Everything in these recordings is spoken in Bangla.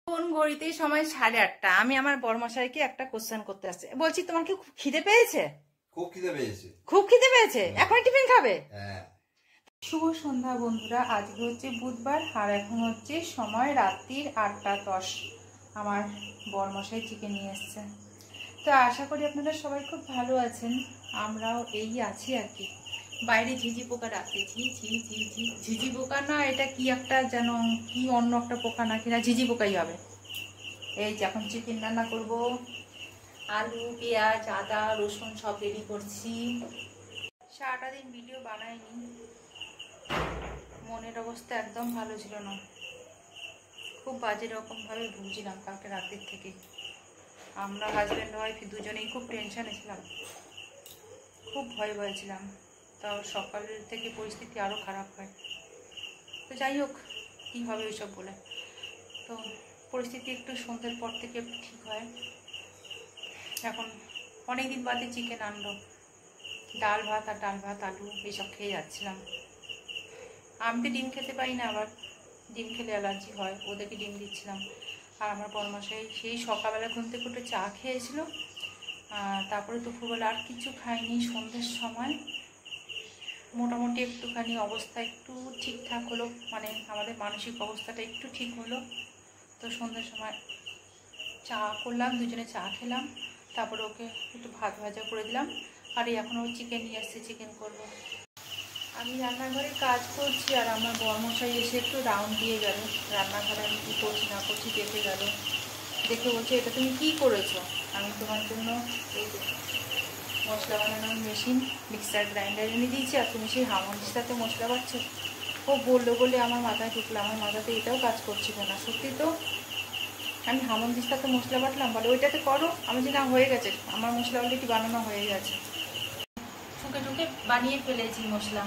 কোন ঘড়িতে সময় 8:30। আমি আমার বড়মশাইকে একটা কোশ্চেন করতে আসছে, বলছি তোমার কি খুব খিদে পেয়েছে? খুব খিদে পেয়েছে। খুব খিদে পেয়েছে, এখন টিফিন খাবে? হ্যাঁ। শুভ সন্ধ্যা বন্ধুরা, আজকে হচ্ছে বুধবার আর এখন হচ্ছে সময় রাত্রির 8:10। আমার বড়মশাই চিকেন নিয়ে এসছে, তো আশা করি আপনারা সবাই খুব ভালো আছেন। আমরাও এই আছি আর কি। বাইরে ঝিঝি পোকা ডাকছে, ঝি ঝি ঝি ঝি। ঝিঝি পোকা না, এটা কি একটা যেন কি অন্য একটা পোকা না, কিনা ঝিঝি পোকাই হবে। এই যে এখন চিকেন রান্না করব, আলু পেঁয়াজ আদা রসুন সব রেডি করছি। সারাটা দিন ভিডিও বানাইনি, মনের অবস্থা একদম ভালো ছিল না, খুব বাজে রকমভাবে ভুগছিলাম কালকে রাতের থেকে। আমরা হাজব্যান্ড ওয়াইফ দুজনেই খুব টেনশনে ছিলাম, খুব ভয় ছিলাম। তাও সকালের থেকে পরিস্থিতি আরও খারাপ হয়। তো যাই হোক, কী হবে ওইসব বলে, তো পরিস্থিতি একটু সন্ধ্যের পর থেকে একটু ঠিক হয়। এখন অনেক দিন বাদে চিকেন আনলো, ডাল ভাত আলু এইসব খেয়ে যাচ্ছিলাম। আমি তো ডিম খেতে পারি না, আবার ডিম খেলে অ্যালার্জি হয়, ওদেরকে ডিম দিচ্ছিলাম। আর আমার বড়মশাই সেই সকালবেলা ঘুম থেকে উঠে চা খেয়েছিল, তারপরে দুপুরবেলা আর কিছু খাইনি। সন্ধ্যের সময় মোটামুটি একটুখানি অবস্থা একটু ঠিকঠাক হলো, মানে আমাদের মানসিক অবস্থাটা একটু ঠিক হলো। তো সন্ধ্যের সময় চা করলাম, দুজনে চা খেলাম, তারপরে ওকে একটু ভাত ভাজা করে দিলাম। আর এখন ও চিকেন নিয়ে আসছে, চিকেন করবো। আমি রান্নাঘরে কাজ করছি আর আমার বড়মশাই এসে একটু রাউন্ড দিয়ে গেল রান্নাঘরে, আমি কী করছি না করছি দেখে গেল। দেখে বলছে, এটা তুমি কী করেছো? আমি তোমার জন্য এই মশলা বানানোর মেশিন মিক্সার গ্রাইন্ডার এনে দিয়েছি, আর তুমি সেই হামনদিস্তাতে মশলা বাটছো। ও বললো বলে আমার মাথায় ঢুকলো, আমার মাথাতে এটাও কাজ করছিল না। সত্যি তো, আমি হামনদিস্তাতে মশলা বাটলাম, বলে ওইটাতে করো। আমি যে না, হয়ে গেছে, আমার মশলা অলরেডি বানানো হয়ে গেছে। ঠুকে ঠুকে বানিয়ে ফেলেছি মশলা,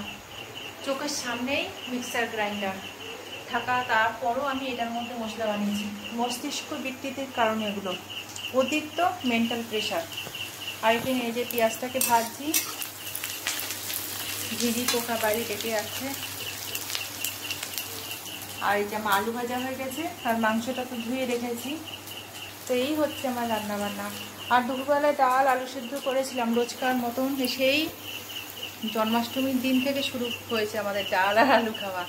চোখের সামনেই মিক্সার গ্রাইন্ডার থাকা তারপরও আমি এটার মধ্যে মশলা বানিয়েছি। মস্তিষ্ক বিকৃতির কারণে এগুলো, অতিরিক্ত মেন্টাল প্রেশার। আর এখানে এই যে পেঁয়াজটাকে ভাজছি, ঝিঝি পোকা বাইরে ডেকে আছে। আর এই যে আমার আলু ভাজা হয়ে গেছে, আর মাংসটা তো ধুয়ে রেখেছি। তো এই হচ্ছে আমার রান্নাবান্না। আর দুপুরবেলায় ডাল আলু সেদ্ধ করেছিলাম রোজকার মতন, সেই জন্মাষ্টমীর দিন থেকে শুরু হয়েছে আমাদের ডাল আর আলু খাওয়া।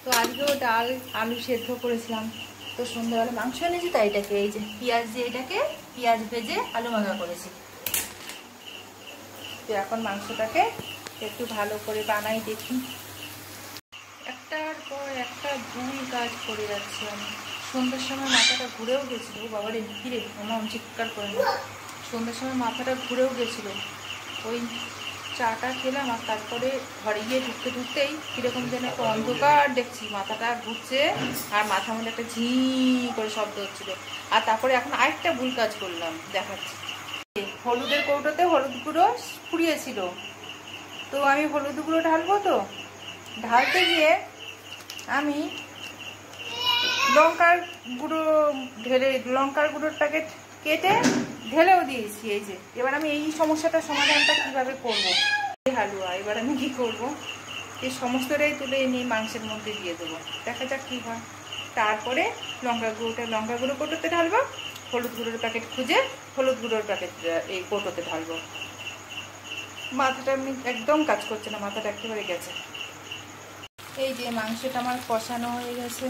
তো আজকেও ডাল আলু সেদ্ধ করেছিলাম। তো সন্ধ্যাবেলা মাংস এনেছি, তাই এটাকে এই যে পেঁয়াজ দিয়ে এটাকে পেঁয়াজ ভেজে আলু ভাজা করেছি। তো এখন মাংসটাকে একটু ভালো করে বানাই দেখি। একটার পর একটা ভুল কাজ করে যাচ্ছি আমি। সন্ধ্যার সময় মাথাটা ঘুরেও গেছিলো, বাবারে ফিরে আমার চিৎকার করে না। সন্ধ্যার সময় মাথাটা ঘুরেও গেছিলো, ওই চাটা খেলাম আর তারপরে ঘরে গিয়ে ঢুকতে ঢুকতেই কীরকম যেন একটা অন্ধকার দেখছি, মাথাটা ঘুরছে আর মাথার মধ্যে একটা ঝি করে শব্দ হচ্ছিলো। আর তারপরে এখন আরেকটা ভুল কাজ করলাম, দেখাচ্ছি। হলুদের কৌটোতে হলুদ গুঁড়ো ফুরিয়েছিল, তো আমি হলুদ গুঁড়ো ঢালবো, তো ঢালতে গিয়ে আমি লঙ্কার গুঁড়োর প্যাকেট কেটে ঢেলেও দিয়েছি। এই যে এবার আমি এই সমস্যাটার সমাধানটা কিভাবে করব। হালুয়া এবার আমি কি করব, এই সমস্তটাই তুলে নিয়ে মাংসের মধ্যে দিয়ে দেবো, দেখা যাক কী হয়। তারপরে লঙ্কা গুঁড়ো কৌটোতে ঢালবো, হলুদ গুঁড়োর প্যাকেট খুঁজে হলুদ গুঁড়োর প্যাকেট এই কৌটোতে ঢালবো। মাথাটা আমি একদম কাজ করছে না, মাথাটা একেবারে গেছে। এই যে মাংসটা আমার কষানো হয়ে গেছে,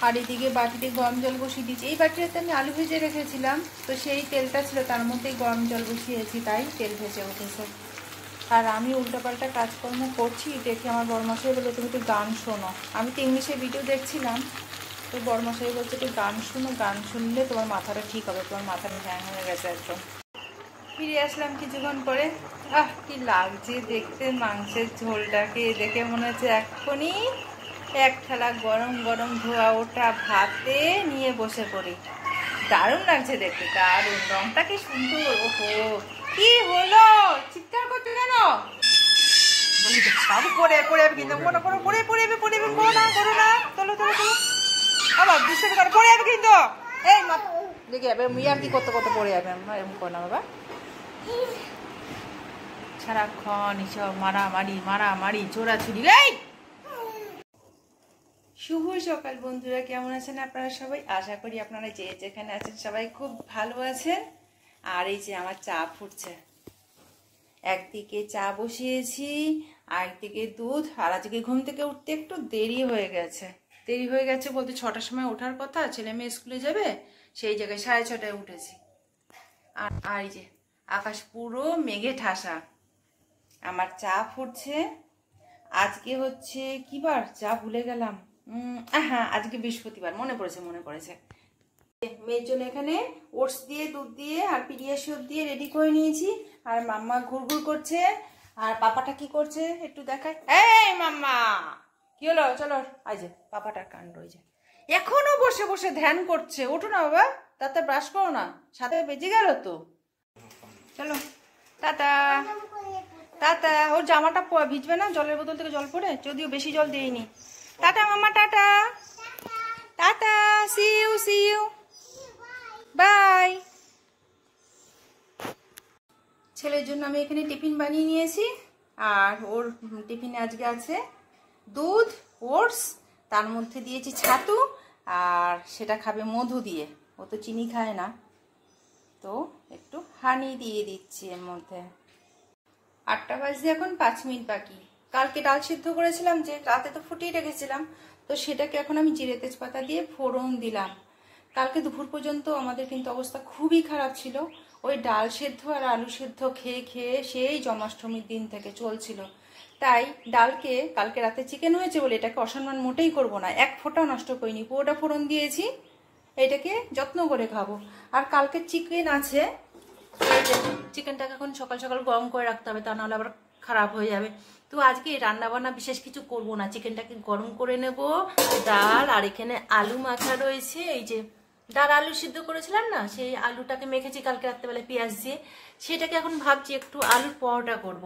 আর এদিকে বাটিতে গরম জল বসিয়ে দিয়েছি। এই বাটিটাতে আমি আলু ভেজে রেখেছিলাম, তো সেই তেলটা ছিল, তার মধ্যেই গরম জল বসিয়েছি, তাই তেল ভেজে উঠেছে। আর আমি উল্টোপাল্টা কাজকর্ম করছি দেখে আমার বড়মশাই বললো, তুমি একটু গান শোনো। আমি তো ইংলিশে ভিডিও দেখছিলাম, তো বড়মশাই বলছে একটু গান শুনো, গান শুনলে তোমার মাথাটা ঠিক হবে, তোমার মাথাটা হ্যাং হয়ে গেছে একদম। ফিরে আসলাম কিছুক্ষণ পরে। কি লাগছে দেখতে মাংসের ঝোলটাকে, দেখে মনে হচ্ছে এক্ষুনি এক থালা গরম গরম ধোয়া ওঠা ভাতে নিয়ে বসে পড়ি। দারুণ লাগছে দেখতে, দারুণ, রংটা কি সুন্দর। ওহো, কি হলো, চিৎকার করতে কেন? বাবু পড়ে যাবে কিন্তু, মনে করো পড়ে যাবে, করো না, চলো আবার দুষ্টামি করে পড়ে যাবে কিন্তু। এই দেখে যাবে মিয়ার কি করতে পড়ে যাবে, এরকম করো না বাবা। সারাক্ষণ এসব মারামারি চোরাচুরি। এই শুভ সকাল বন্ধুরা, কেমন আছেন আপনারা সবাই? আশা করি আপনারা যে যেখানে আছেন সবাই খুব ভালো আছেন। আর এই যে আমার চা ফুটছে, একদিকে চা বসিয়েছি আর একদিকে দুধ। আর আজকে ঘুম থেকে উঠতে একটু দেরি হয়ে গেছে বলতে 6টার সময় ওঠার কথা, ছেলে মেয়ে স্কুলে যাবে, সেই জায়গায় 6:30টায় উঠেছি। আর এই যে আকাশ পুরো মেঘে ঠাসা, আমার চা ফুটছে। আজকে হচ্ছে কি বার, যা ভুলে গেলাম। হ্যাঁ, আজকে বৃহস্পতিবার, মনে পড়েছে। মেয়ের জন্য এখানে ওটস দিয়ে, দুধ দিয়ে আর পিডিয়াশিওর দিয়ে রেডি করে নিয়েছি। আর মাম্মা ঘুরঘুর করছে। আর পাপাটা কি করছে একটু দেখায়। এই মাম্মা, কি হলো? চলো। আই যে পাপাটার কাণ্ড, ওই যে এখনো বসে বসে ধ্যান করছে। ওঠো না বাবা, তাতে ব্রাশ করো না, 7 বেজে গেল তো। চলো টাটা। টাটা। ওর জামাটা ভিজবে না, জলের বোতল থেকে জল পড়ে, যদিও বেশি জল দিইনি। Tata mamma, tata tata, see you bye. ছেলের জন্য আমি এখানে টিফিন বানিয়ে নিয়েছি। আর ওর টিফিনে আজকে আছে দুধ, ওটস, তার মধ্যে দিয়েছি ছাতু, আর সেটা খাবে মধু দিয়ে। ও তো চিনি খায় না, তো একটু হানি দিয়ে দিচ্ছি এর মধ্যে। 8টা বাজে, এখন 5 মিনিট বাকি। কালকে ডাল সিদ্ধ করেছিলাম, যে রাতে তো ফুটিয়ে রেখেছিলাম, তো সেটাকে এখন আমি জিরে তেজপাতা দিয়ে ফোড়ন দিলাম। কালকে দুপুর পর্যন্ত আমাদের কিন্তু অবস্থা খুবই খারাপ ছিল। ওই ডাল সেদ্ধ আর আলু সেদ্ধ খেয়ে খেয়ে সেই জন্মাষ্টমীর দিন থেকে চলছিল। তাই ডালকে, কালকে রাতে চিকেন হয়েছে বলে এটাকে অসম্মান মোটেই করব না, এক ফোঁটাও নষ্ট করিনি, পুরোটা ফোড়ন দিয়েছি। এটাকে যত্ন করে খাবো। আর কালকে চিকেন আছে, চিকেনটাকে এখন সকাল সকাল গরম করে রাখতে হবে, তা নাহলে আবার খারাপ হয়ে যাবে। তো আজকে রান্না বান্না বিশেষ কিছু করব না, চিকেনটাকে গরম করে নেব। ডাল আর এখানে আলু মাখা রয়েছে, এই যে ডাল আলু সিদ্ধ করেছিলাম না, সেই আলুটাকে মেখেছি কালকে রাত্রেবেলায় পেঁয়াজ দিয়ে, সেটাকে এখন ভাবছি একটু আলুর পরোটা করব।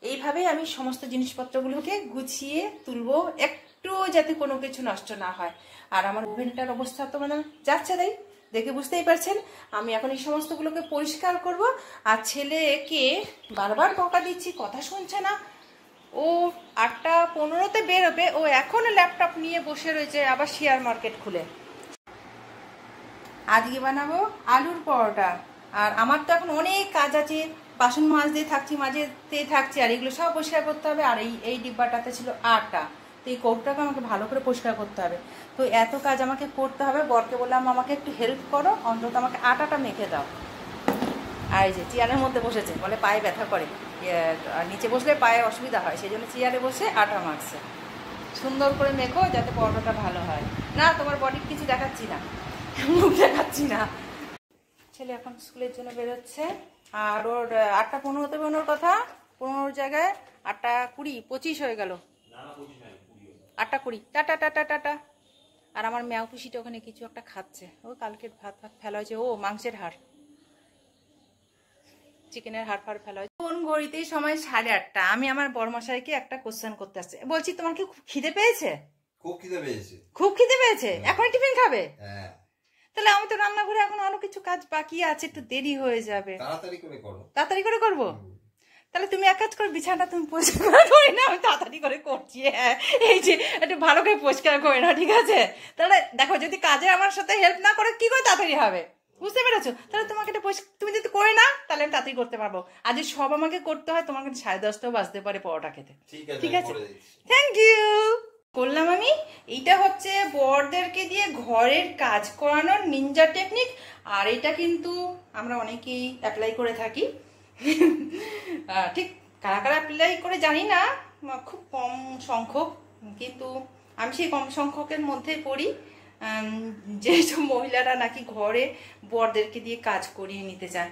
এইভাবেই আমি সমস্ত জিনিসপত্রগুলোকে গুছিয়ে তুলবো, একটু যাতে কোনো কিছু নষ্ট না হয়। আর আমার ওভেনটার অবস্থা তো মানে যাচ্ছে তাই, দেখে বুঝতেই পারছেন। আমি এখন এই সমস্তগুলোকে পরিষ্কার করব। আর ছেলেকে বারবার বকা দিচ্ছি, কথা শুনছে না। ও 8:15-তে বেরোবে, ও এখনো ল্যাপটপ নিয়ে বসে রয়েছে, আবার শেয়ার মার্কেট খুলে। আজকে বানাবো আলুর পরোটা। আর আমার তো এখন অনেক কাজ আছে, বাসন মাজতে থাকছি, আর এগুলো সব পরিষ্কার করতে হবে। আর এই ডিব্বাটাতে ছিল আটা, তো এই কৌটাকে আমাকে ভালো করে পরিষ্কার করতে হবে। তো এত কাজ আমাকে করতে হবে। বরকে বললাম আমাকে একটু হেল্প করো, অন্তত আমাকে আটাটা মেখে দাও। আর এই যে চেয়ারের মধ্যে বসেছে, বলে পায়ে ব্যথা করে, আর নিচে বসলে পায়ে অসুবিধা হয়, সেই জন্য চেয়ারে বসে আটা মাখছে। সুন্দর করে মেখো যাতে পরোটাটা ভালো হয়। না, তোমার বডির কিছু দেখাচ্ছি না, মুখ দেখাচ্ছি না। ছেলে এখন স্কুলের জন্য বেরোচ্ছে। আর ওর 8:15-তে বেরোনোর কথা, 15 জায়গায় 8:20, 25 হয়ে গেল। 8:20, টাটা টাটা টাটা। আর আমার ম্যাও পুষিটা ওখানে কিছু একটা খাচ্ছে, ও কালকের ভাত ফেলা হয়েছে, ও মাংসের হাড়, চিকেনের হাড় ফাড় ফেলা হয়েছে। কোন ঘড়িতেই সময় 8:30। আমি আমার বড়মশাইকে একটা কোশ্চেন করতে আসছে, বলছি তোমার কি খুব খিদে পেয়েছে? খুব খিদে পেয়েছে, এখন টিফিন খাবে? তাহলে আমি তো রান্নাঘরে এখন আরো কিছু কাজ বাকি আছে, একটু দেরি হয়ে যাবে। তাড়াতাড়ি করে করবো। তাহলে তুমি এক কাজ করো, বিছানাটা তুমি পরিষ্কার করে না, আমি তাড়াতাড়ি করে করছি। হ্যাঁ, এই যে একটু ভালো করে পরিষ্কার করে না, ঠিক আছে? তাহলে দেখো, যদি কাজে আমার সাথে হেল্প না করে কি করে তাড়াতাড়ি হবে, বুঝতে পেরেছো? তাহলে তোমাকে তুমি যদি করে না, তাহলে আমি তাড়াতাড়ি করতে পারবো। আর যদি সব আমাকে করতে হয়, তোমাকে 10:30টাও বাজতে পারে পরোটা খেতে। ঠিক আছে, থ্যাংক ইউ। করলাম আমি। এইটা হচ্ছে বড়দেরকে দিয়ে ঘরের কাজ করানোর নিনজা টেকনিক। আর এটা কিন্তু আমরা অনেকেই অ্যাপ্লাই করে থাকি। ঠিক কারা কারা অ্যাপ্লাই করে জানি না, খুব কম সংখ্যক, কিন্তু আমি সেই কম সংখ্যকের মধ্যে পড়ি, যেসব মহিলারা নাকি ঘরে বড়দেরকে দিয়ে কাজ করিয়ে নিতে চায়।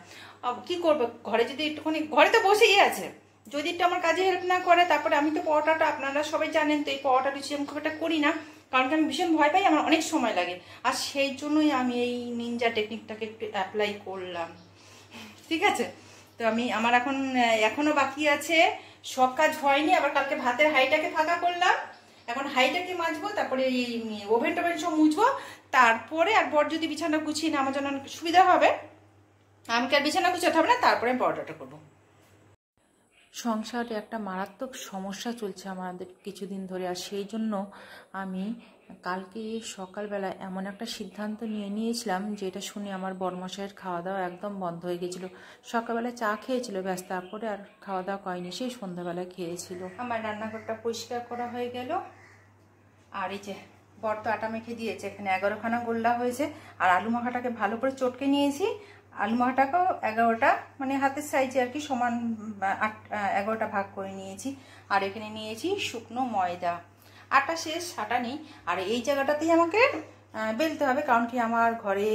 কি করবো, ঘরে যদি একটুখানি, ঘরে তো বসেই আছে, যদি একটু আমার কাজে হেল্প না করে। তারপরে আমি তো পরোটাটা, আপনারা সবাই জানেন তো, এই পরোটা লুচি আমি খুব একটা করি না, কারণ আমি ভীষণ ভয় পাই, আমার অনেক সময় লাগে। আর সেই জন্যই আমি এই নিনজা টেকনিকটাকে একটু অ্যাপ্লাই করলাম। ঠিক আছে, তো আমার এখনো বাকি আছে, সব কাজ হয়নি। আবার কালকে ভাতের হাঁড়িটাকে ফাঁকা করলাম, এখন হাঁড়িটাকে মাজবো, তারপরে এই ওভেন টোভেন সব মুছবো, তারপরে আর বর যদি বিছানা গুছিয়ে না, আমার জন্য অনেক সুবিধা হবে। আমাকে আর বিছানা গুছাতে হবে না, তারপরে আমি পরোটাটা করবো। সংসারে একটা মারাত্মক সমস্যা চলছে আমাদের কিছুদিন ধরে, আর সেই জন্য আমি কালকে সকালবেলা এমন একটা সিদ্ধান্ত নিয়েছিলাম যেটা শুনে আমার বরমশাইয়ের খাওয়া দাওয়া একদম বন্ধ হয়ে গেছিলো। সকালবেলা চা খেয়েছিল ব্যাস, তারপরে আর খাওয়া দাওয়া করেনি, সেই সন্ধ্যাবেলায় খেয়েছিল। আমার রান্নাঘরটা পরিষ্কার করা হয়ে গেল। আর এই যে বর তো আটা মেখে দিয়েছে, এখানে 11খানা গোল্লা হয়েছে। আর আলু মাখাটাকে ভালো করে চটকে নিয়েছি। আলু মাখাটাকেও 11টা, মানে হাতের সাইজে আর কি, সমান 11টা ভাগ করে নিয়েছি। আর এখানে নিয়েছি শুকনো ময়দা। আটা শেষ, আটা নেই। আর এই জায়গাটাতেই আমাকে বেলতে হবে, কারণ কি আমার ঘরে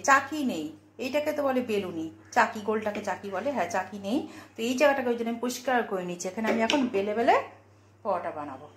চাকি নেই। এইটাকে তো বলে বেলুনি, চাকি, গোলটাকে চাকি বলে, হ্যাঁ চাকি নেই। তো এই জায়গাটাকে ওই জন্য আমি পরিষ্কার করে নিচ্ছি। এখানে আমি এখন বেলে বেলে পরোটা বানাবো।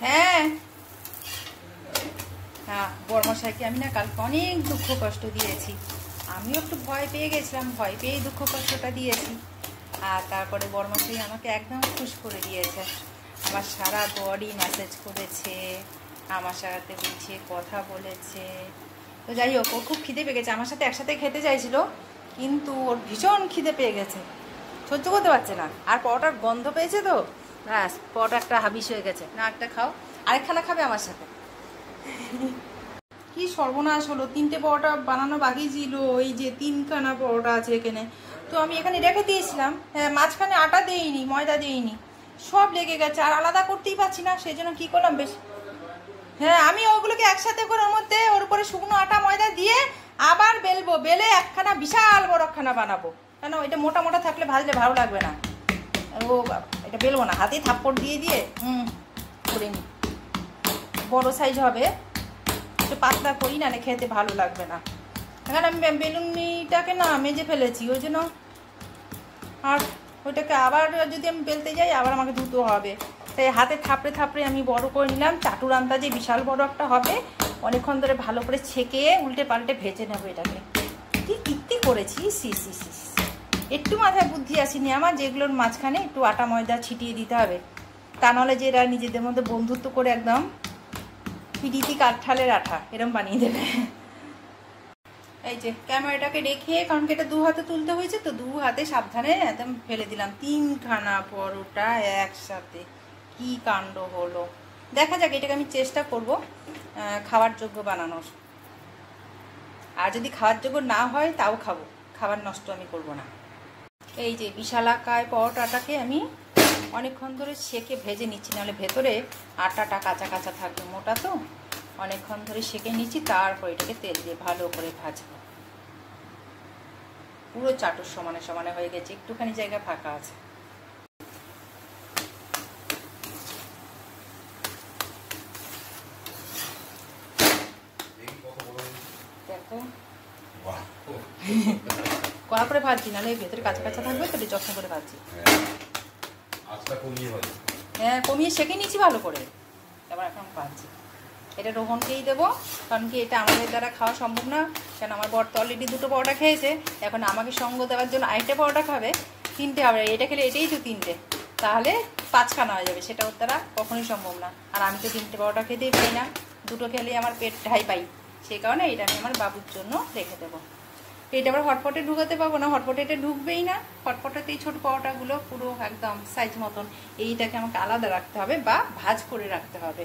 হ্যাঁ হ্যাঁ, বর্মশাইকে আমি না কালকে অনেক দুঃখ কষ্ট দিয়েছি। আমিও একটু ভয় পেয়ে গেছিলাম, ভয় পেয়েই দুঃখ কষ্টটা দিয়েছি। আর তারপরে বর্মশাই আমাকে একদম খুশ করে দিয়েছে। আমার সারা বডি ম্যাসেজ করেছে, আমার সাথে বুঝিয়ে কথা বলেছে। তো যাই হোক, ওর খুব খিদে পেয়ে গেছে, আমার সাথে একসাথে খেতে চাইছিল, কিন্তু ওর ভীষণ খিদে পেয়ে গেছে, সহ্য করতে পারছে না। আর পরোটার গন্ধ পেয়েছে তো ব্যাস, পরোটা একটা হাবিস হয়ে গেছে। না, একটা খাও, আরেকখানা খাবে আমার সাথে। কি সর্বনাশ হলো, 3টে পরোটা বানানো বাকি ছিল। এই যে 3খানা পরোটা আছে এখানে, তো আমি এখানে রেখে দিয়েছিলাম। হ্যাঁ, মাঝখানে আটা দেইনি, ময়দা দেইনি, সব লেগে গেছে। আর আলাদা করতেই পারছি না, সেই জন্য কী করলাম বেশ, হ্যাঁ আমি ওগুলোকে একসাথে করে ওর মধ্যে ওর উপরে শুকনো আটা ময়দা দিয়ে আবার বেলবো, বেলে একখানা বিশাল বড় একখানা বানাবো। কেন, এটা মোটা মোটা থাকলে ভাজলে ভালো লাগবে না। ও এটা বেলবো না, হাতে থাপ্পড় দিয়ে দিয়ে করে নি, বড় সাইজ হবে, একটু পাতলা করি, না খেতে ভালো লাগবে না। এখন আমি বেলুনিটাকে না মেজে ফেলেছি, ওই জন্য আর ওইটাকে আবার যদি আমি বেলতে যাই আবার আমাকে ধুতে হবে। তাই হাতে থাপড়ে থাপড়ে আমি বড় করে নিলাম। চাটুর আন্দাজে বিশাল বড় একটা হবে, অনেকক্ষণ ধরে ভালো করে ছেঁকে উল্টে পাল্টে ভেজে নেবো এটাকে। কি কীর্তি করেছি, সি সি সি, একটু মাথায় বুদ্ধি আসেনি আমার, যেগুলোর মাঝখানে একটু আটা ময়দা ছিটিয়ে দিতে হবে, তা নাহলে যে এরা নিজেদের মধ্যে বন্ধুত্ব করে একদম পিটিতি কাঠালের আঠা এরম বানিয়ে দেবে। এই যে ক্যামেরাটাকে রেখে, কারণ কি এটা 2 হাতে তুলতে হয়েছে, তো 2 হাতে সাবধানে একদম ফেলে দিলাম 3খানা পরোটা একসাথে। কি কাণ্ড হলো, দেখা যাক, এটাকে আমি চেষ্টা করব খাওয়ার যোগ্য বানানোর। আর যদি খাওয়ার যোগ্য না হয় তাও খাবো, খাবার নষ্ট আমি করব না। এই যে বিশালাকায় পরোটাটাকে আমি অনেকক্ষণ ধরে সেকে ভেজে নিচ্ছি, নাহলে ভেতরে আটাটা কাঁচা কাঁচা থাকবে, মোটা তো। অনেকক্ষণ ধরে সেকে নিচ্ছি, তারপর এটাকে তেল দিয়ে ভালো করে ভাজবো। পুরো চাটুর সমানে সমানে হয়ে গেছে, একটুখানি জায়গা ফাঁকা আছে। দেখো কড়া করে ভাজছি, নাহলে ভেতরে কাঁচা কাঁচা থাকবে, তো যত্ন করে ভাজছি। হ্যাঁ, কমিয়ে সেকে নিচ্ছি ভালো করে, এবার এখন ভাজছি। এটা রোহনকেই দেবো, কারণ কি এটা আমাদের দ্বারা খাওয়া সম্ভব না। কেন, আমার বর তো অলরেডি 2টো পরোটা খেয়েছে, এখন আমাকে সঙ্গ দেওয়ার জন্য আরেকটা পরোটা খাবে, 3টে হবে। এটা খেলে এটাই তো 3টে, তাহলে 5খানা হয়ে যাবে, সেটা ওর দ্বারা কখনোই সম্ভব না। আর আমি তো 3টে পরোটা খেতেই পাই না, 2টো খেলেই আমার পেট ঢাই পাই, সেই কারণে এটা আমি আমার বাবুর জন্য রেখে দেবো। এটা আবার হটপটে ঢুকাতে পারবো না, হটপটে এটা ঢুকবেই না। হটপটেতে এই ছোট পাওয়াটাগুলো পুরো একদম সাইজ মতন, এইটাকে আমাকে আলাদা রাখতে হবে বা ভাঁজ করে রাখতে হবে।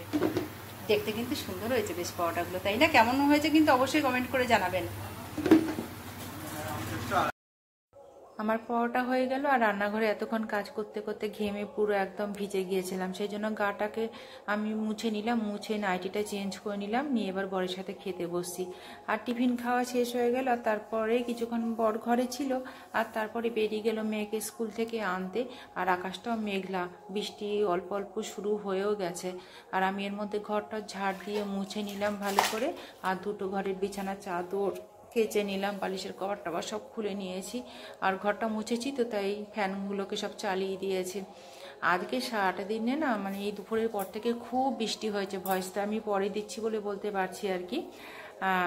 দেখতে কিন্তু সুন্দর হয়েছে বেশ পাওয়াটাগুলো, তাই না? কেমন হয়েছে কিন্তু অবশ্যই কমেন্ট করে জানাবেন। আমার পরোটা হয়ে গেল, আর রান্নাঘরে এতক্ষণ কাজ করতে করতে ঘেমে পুরো একদম ভিজে গিয়েছিলাম, সেই জন্য গাটাকে আমি মুছে নিলাম, মুছে নাইটিটা চেঞ্জ করে নিলাম, নিয়ে এবার বরের সাথে খেতে বসছি। আর টিফিন খাওয়া শেষ হয়ে গেল, আর তারপরে কিছুক্ষণ বর ঘরে ছিল, আর তারপরে বেরিয়ে গেল মেয়েকে স্কুল থেকে আনতে। আর আকাশটাও মেঘলা, বৃষ্টি অল্প অল্প শুরু হয়েও গেছে। আর আমি এর মধ্যে ঘরটা ঝাড় দিয়ে মুছে নিলাম ভালো করে, আর দুটো ঘরের বিছানা চাদর কেচে নিলাম, বালিশের কভার টভার সব খুলে নিয়েছি। আর ঘরটা মুছেছি তো, তাই ফ্যানগুলোকে সব চালিয়ে দিয়েছি। আজকে সারাটা দিনে না, মানে এই দুপুরের পর থেকে খুব বৃষ্টি হয়েছে। ভয়েসটা আমি পরে দিচ্ছি বলে বলতে পারছি আর কি।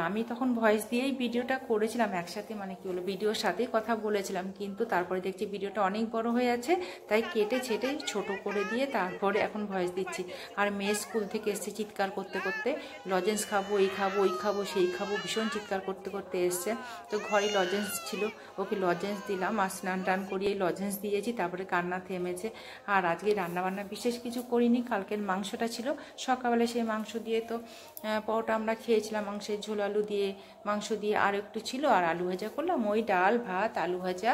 আমি তখন ভয়েস দিয়েই ভিডিওটা করেছিলাম একসাথে, মানে কি বলো, ভিডিওর সাথেই কথা বলেছিলাম, কিন্তু তারপরে দেখছি ভিডিওটা অনেক বড় হয়ে আছে, তাই কেটে ছেটে ছোট করে দিয়ে তারপরে এখন ভয়েস দিচ্ছি। আর মেয়ে স্কুল থেকে এসছে চিৎকার করতে করতে, লজেন্স খাবো, এই খাবো, ওই খাবো, সেই খাবো, ভীষণ চিৎকার করতে করতে এসছে। তো ঘরে লজেন্স ছিল, ওকে লজেন্স দিলাম, আর স্নান টান করিয়ে লজেন্স দিয়েছি, তারপরে কান্না থেমেছে। আর আজকে রান্নাবান্না বিশেষ কিছু করিনি, কালকের মাংসটা ছিল, সকালবেলা সেই মাংস দিয়ে তো পরোটা আমরা খেয়েছিলাম, মাংসের ঝোল আলু দিয়ে, মাংস দিয়ে আর একটু ছিল, আর আলু ভাজা করলাম। ওই ডাল ভাত আলু ভাজা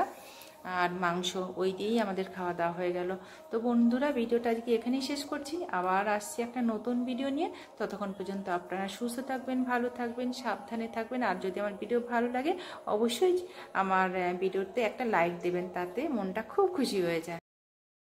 আর মাংস, ওই দিয়েই আমাদের খাওয়া দাওয়া হয়ে গেল। তো বন্ধুরা, ভিডিওটা আজকে এখানেই শেষ করছি, আবার আসছি একটা নতুন ভিডিও নিয়ে। ততক্ষণ পর্যন্ত আপনারা সুস্থ থাকবেন, ভালো থাকবেন, সাবধানে থাকবেন। আর যদি আমার ভিডিও ভালো লাগে অবশ্যই আমার ভিডিওতে একটা লাইক দেবেন, তাতে মনটা খুব খুশি হয়ে যায়।